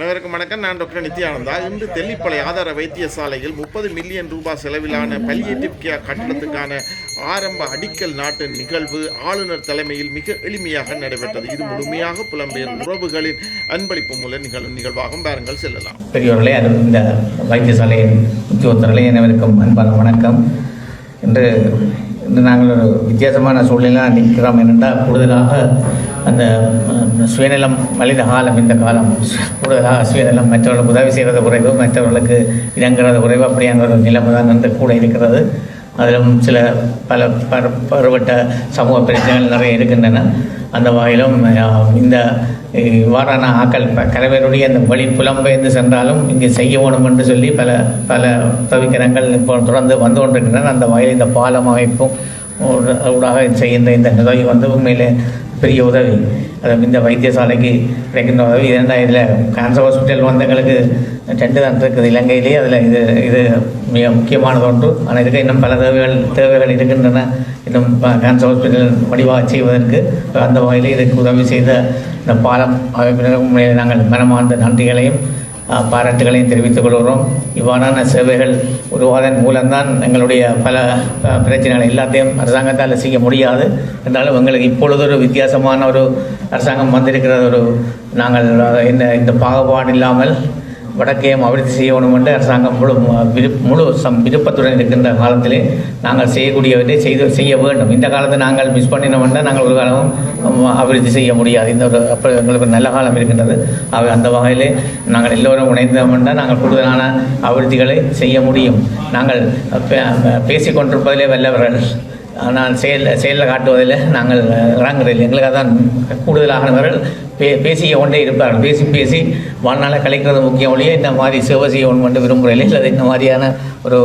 அனைவருக்கும் வணக்கம். நான் டாக்டர் நித்யானந்தா. இன்று தெல்லிப்பளை ஆதார வைத்தியசாலையில் 30 மில்லியன் ரூபாய் செலவிலான பலியேட்டிவ் கேர் கட்டடத்துக்கான ஆரம்ப அடிக்கல் நாட்டு நிகழ்வு ஆளுநர் தலைமையில் மிக எளிமையாக நடைபெற்றது. இது முழுமையாக புலம்பெயர் உறவுகளின் அன்பளிப்பு மூலம் நிகழும் நிகழ்வாகும். பாருங்கள் செல்லலாம். பெரியவர்களே, இந்த வைத்தியசாலையின் உத்தியோகத்தர்களே, அனைவருக்கும் அன்பான வணக்கம். இன்று நாங்கள் ஒரு வித்தியாசமான சூழ்நிலையில் நிற்கிறோம். என்னென்றால் கூடுதலாக அந்த சுயநலம் மனித காலம், இந்த காலம் கூடுதலாக சுயநலம், மற்றவர்களுக்கு உதவி செய்கிறது குறைவு, மற்றவர்களுக்கு இறங்குறது குறைவு, அப்படியான ஒரு நிலைமை தான் வந்து கூட இருக்கிறது. அதிலும் சில பல பருவட்ட சமூக பிரச்சனைகள் நிறைய இருக்கின்றன. அந்த வகையிலும் இந்த இவ்வாறான ஆக்கள் கரைவேருடைய அந்த வழி புலம்பெயர்ந்து சென்றாலும் இங்கே செய்ய வேணும் என்று சொல்லி பல பல தவிக்கிறங்கள் இப்போ தொடர்ந்து வந்து கொண்டிருக்கின்றன. அந்த வகையில் இந்த பாலம் அமைப்பும் ஊடாக செய்கின்ற இந்த உதவி வந்து உண்மையிலே பெரிய உதவி. அது இந்த வைத்தியசாலைக்கு கிடைக்கின்ற உதவி. இதில் கேன்சர் ஹாஸ்பிட்டல் வந்து எங்களுக்கு 2 தான் இருக்குது இலங்கையிலே. அதில் இது மிக முக்கியமானது ஒன்று. ஆனால் இதுக்கு இன்னும் பல தேவைகள் இருக்கின்றன. இன்னும் கேன்சர் ஹாஸ்பிட்டல் வடிவாக செய்வதற்கு அந்த வகையில் இதுக்கு உதவி செய்த இந்த பாலம் அமைப்பினரும் நாங்கள் மனமார்ந்த நன்றிகளையும் பாராட்டுகளையும் தெரிவித்துக் கொள்கிறோம். இவ்வாறான சேவைகள் உருவாதன் மூலம்தான் எங்களுடைய பல பிரச்சனைகள் எல்லாத்தையும் அரசாங்கத்தால் செய்ய முடியாது. என்றாலும் எங்களுக்கு இப்பொழுது ஒரு வித்தியாசமான ஒரு அரசாங்கம் வந்திருக்கிறது. நாங்கள் இந்த பாகுபாடு இல்லாமல் வடக்கையும் அபிவிருத்தி செய்யணும் என்று அரசாங்கம் முழு விருப்பத்துடன் இருக்கின்ற காலத்திலே நாங்கள் செய்யக்கூடியவற்றை செய்ய வேண்டும். இந்த காலத்தை நாங்கள் மிஸ் பண்ணினோம்னா நாங்கள் ஒரு காலமும் அபிவிருத்தி செய்ய முடியாது. இந்த ஒரு அப்போ எங்களுக்கு நல்ல காலம் இருக்கின்றது. அந்த வகையிலே நாங்கள் எல்லோரும் இணைந்தோம்னா நாங்கள் கூடுதலான அபிவிருத்திகளை செய்ய முடியும். நாங்கள் பேசிக்கொண்டிருப்பதிலே வல்லவர்கள், ஆனால் செயலில் காட்டுவதில் நாங்கள் இறங்குறதில்லை. எங்களுக்கு அதான் கூடுதலானவர்கள் பேசிய கொண்டே இருப்பார்கள். பேசி வாழ்நாளில் கலைக்கிறது முக்கியம் ஒழிய இந்த மாதிரி சேவை செய்ய ஒன்று என்று விரும்புகிறீர்கள், இல்லை இந்த மாதிரியான ஒரு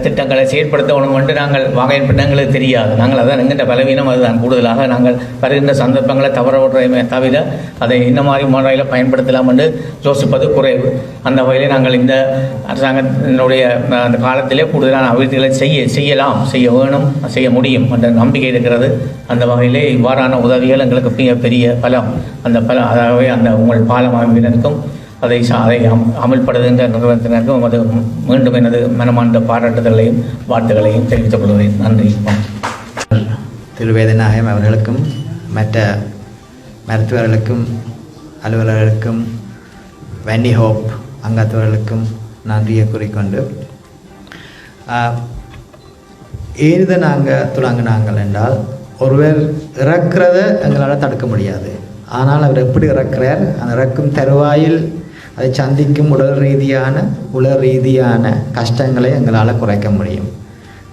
திட்டங்களை செயற்படுத்த ஒன்று என்று நாங்கள் வாங்கின எங்களுக்கு தெரியாது. நாங்கள் அதான் எங்கிட்ட பலவீனம். அதுதான் கூடுதலாக நாங்கள் வருகின்ற சந்தர்ப்பங்களை தவற விடுறதுமே தவிர அதை இந்த மாதிரி முறையில் பயன்படுத்தலாம் என்று யோசிப்பது குறைவு. அந்த வகையிலே நாங்கள் இந்த அரசாங்கத்தினுடைய அந்த காலத்திலே கூடுதலான அபிவிருத்திகளை செய்யலாம், செய்ய வேணும், செய்ய முடியும் என்ற நம்பிக்கை இருக்கிறது. அந்த வகையிலே இவ்வாறான உதவிகள் எங்களுக்கு மிகப்பெரிய பலம். அந்த பலம் அதாகவே அந்த உங்கள் பாலம் அமைப்பினருக்கும் அதை அமல்படுகின்ற நிறுவனத்தினருக்கும் அது மீண்டும் எனது மனமார்ந்த பாராட்டுதல்களையும் வாழ்த்துக்களையும் தெரிவித்துக் கொள்கிறேன். நன்றி. திருவேதநாயகம் அவர்களுக்கும் மற்ற மருத்துவர்களுக்கும் அலுவலர்களுக்கும் வென்னி ஹோப் அங்கத்தவர்களுக்கும் நன்றியை கூறிக்கொண்டு ஏது நாங்கள் தொடங்கினாங்கள் என்றால் ஒருவர் இறக்கிறத எங்களால் தடுக்க முடியாது. ஆனால் அவர் எப்படி இறக்கிறார், அந்த இறக்கும் தருவாயில் அதை சந்திக்கும் உடல் ரீதியான கஷ்டங்களை எங்களால் குறைக்க முடியும்.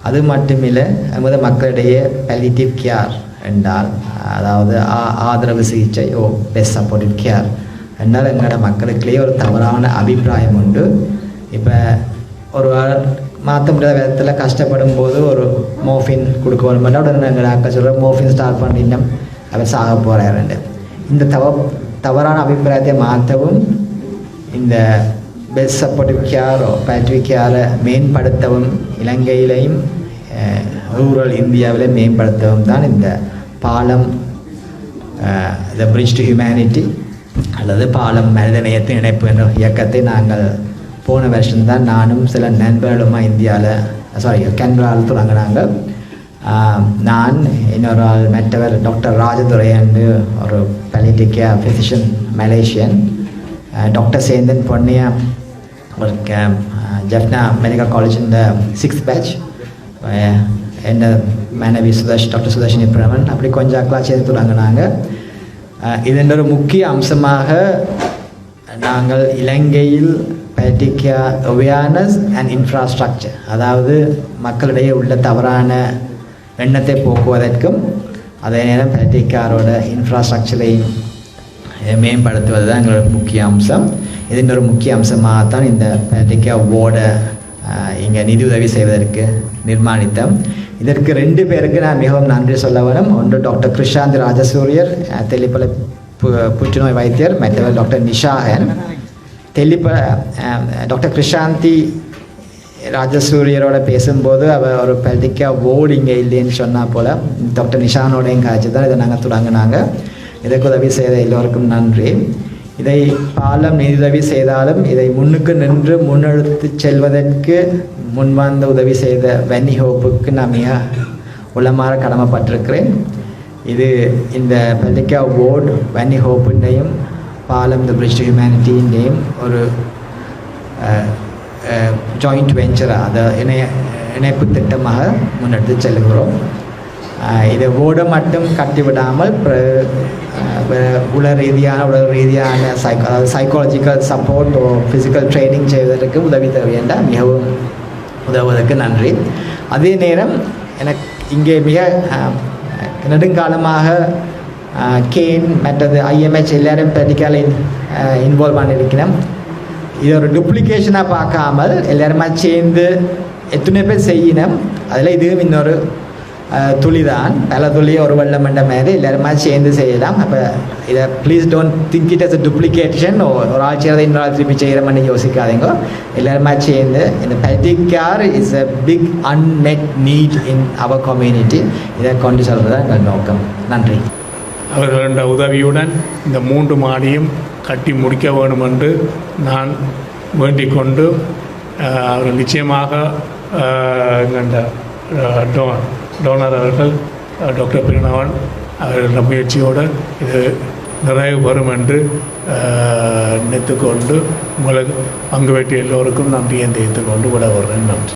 அது மட்டுமில்லை, நமது மக்களிடையே பாலியேட்டிவ் கேர் என்றால், அதாவது ஆதரவு சிகிச்சை பெஸ்ட் சப்போர்ட்டிவ் கேர் என்றால் எங்களோட மக்களுக்குள்ளேயே ஒரு தவறான அபிப்பிராயம் உண்டு. இப்போ ஒரு மாற்ற முடியாத விதத்தில் கஷ்டப்படும் போது ஒரு மோஃபின் கொடுக்க வேணுமெண்டா உடனே எங்கள் அக்கா சொல்கிற மோஃபின் ஸ்டார்ட் பண்ணிட்டோம், அவர் சாக போகிறாருண்டு. இந்த தவறான அபிப்பிராயத்தை மாற்றவும், இந்த பெஸ்ட் சப்போர்ட்டிவ் கேரோ பாலியேட்டிவ் கேரை மேம்படுத்தவும், இலங்கையிலையும் ரூரல் இந்தியாவில் மேம்படுத்தவும் தான் இந்த பாலம், த பிரிட்ஜ் டு ஹியூமனிட்டி அல்லது பாலம் மனிதநேயத்தின் இணைப்பு என்ற இயக்கத்தை நாங்கள் போன வருஷம்தான் நானும் சில நண்பர்களுமா கேன்பராவில் தொடங்கினாங்க. நான் இன்னொரு ஆள் மற்றவர் டாக்டர் ராஜதுரை என்று ஒரு palliative care physician Malaysian, doctor Senthan Ponniah ஒரு ஜெஃப்னா மெடிக்கல் காலேஜ் இந்த 6th batch, என்ன மாணவி டாக்டர் சுதர்ஷினி பிரமன், அப்படி கொஞ்சம் அக்கலா சேர்ந்து தொடங்கினாங்க. இதன் ஒரு முக்கிய அம்சமாக நாங்கள் இலங்கையில் palliative care awareness and infrastructure, அதாவது மக்களிடையே உள்ள தவறான எண்ணத்தை போக்குவதற்கும் அதே நேரம் பாலியேட்டிவ் கேரோட இன்ஃப்ராஸ்ட்ரக்சரையும் மேம்படுத்துவது தான் எங்களோட முக்கிய அம்சம். இதன் ஒரு முக்கிய அம்சமாகத்தான் இந்த பாலியேட்டிவ் கேர் வார்டை இங்கே நிதி உதவி செய்வதற்கு நிர்மாணித்தோம். இதற்கு 2 பேருக்கு நான் மிகவும் நன்றி சொல்ல வேணும். ஒன்று டாக்டர் கிருஷாந்த் ராஜசூரியர், தெல்லிப்பளை புற்றுநோய் வைத்தியர், மற்றவர் டாக்டர் நிஷாகன். டாக்டர் கிருஷாந்தி ராஜசூரியரோட பேசும்போது அவர் ஒரு பாலியேட்டிவ் கேர் வார்டு இங்கே இல்லைன்னு சொன்னால் போல் டாக்டர் நிஷானோடையும் காய்ச்சி தான் இதை நாங்கள் தொடங்கினாங்க. இதற்கு உதவி செய்த எல்லோருக்கும் நன்றி. இதை பாலம் நிதியுதவி செய்தாலும் இதை முன்னுக்கு நின்று முன்னெடுத்து செல்வதற்கு முன்வந்த உதவி செய்த வென்னி ஹோப்புக்கு நான் மிக உளமாற கடமைப்பட்டிருக்கிறேன். இது இந்த பெல்லிக்கா வார்டு வென்னி ஹோப்புன்னையும் பாலம் தி பிரிட்ஜ் டு ஹியூமனிட்டின்னையும் ஒரு ஜாயிண்ட் வெஞ்சராக அதை இணைப்பு திட்டமாக முன்னெடுத்து செல்கிறோம். இதை ஓட மட்டும் கட்டிவிடாமல் உடல் ரீதியான அதாவது சைக்காலஜிக்கல் சப்போர்ட் ஃபிசிக்கல் ட்ரைனிங் செய்வதற்கு உதவி தேவையென்ற மிகவும் உதவுவதற்கு நன்றி. அதே நேரம் எனக்கு இங்கே மிக நெடுங்காலமாக கேன் மற்றது IMH எல்லாரும் பெல்லிக்கால இன்வால்வ் பண்ணியிருக்கிறோம். இது ஒரு டூப்ளிகேஷனாக பார்க்காமல் எல்லாருமா சேர்ந்து எத்தனை பேர் செய்யணும். அதில் இதுவும் இன்னொரு துளி தான், பல துளி ஒரு வெள்ளம் என்ற மாதிரி எல்லாருமா சேர்ந்து செய்யலாம். அப்போ இதை please don't think it as a duplication. ஒரு ஆள் செய்கிறத இன்னொரு திருப்பி செய்கிறோம்னு யோசிக்காதீங்க. எல்லாருமா சேர்ந்து இந்த பெல்டிக்கார் is a big unmet need in our community. இதை கொண்டு செல்வது தான் எங்கள் நோக்கம். நன்றி. அவர்கள உதவியுடன் இந்த 3 மாடியும் கட்டி முடிக்க வேண்டும் என்று நான் வேண்டிக் கொண்டு அவர்கள் நிச்சயமாக எங்கள் டோனர் அவர்கள் டாக்டர் பிரணவன் அவர்கள முயற்சியோடு இது நிறைவு வரும் என்று நினைத்துக்கொண்டு உங்களுக்கு பங்கு பெற்ற எல்லோருக்கும் நன்றியை தெரிவித்துக் கொண்டு விட வருகிறேன். நன்றி.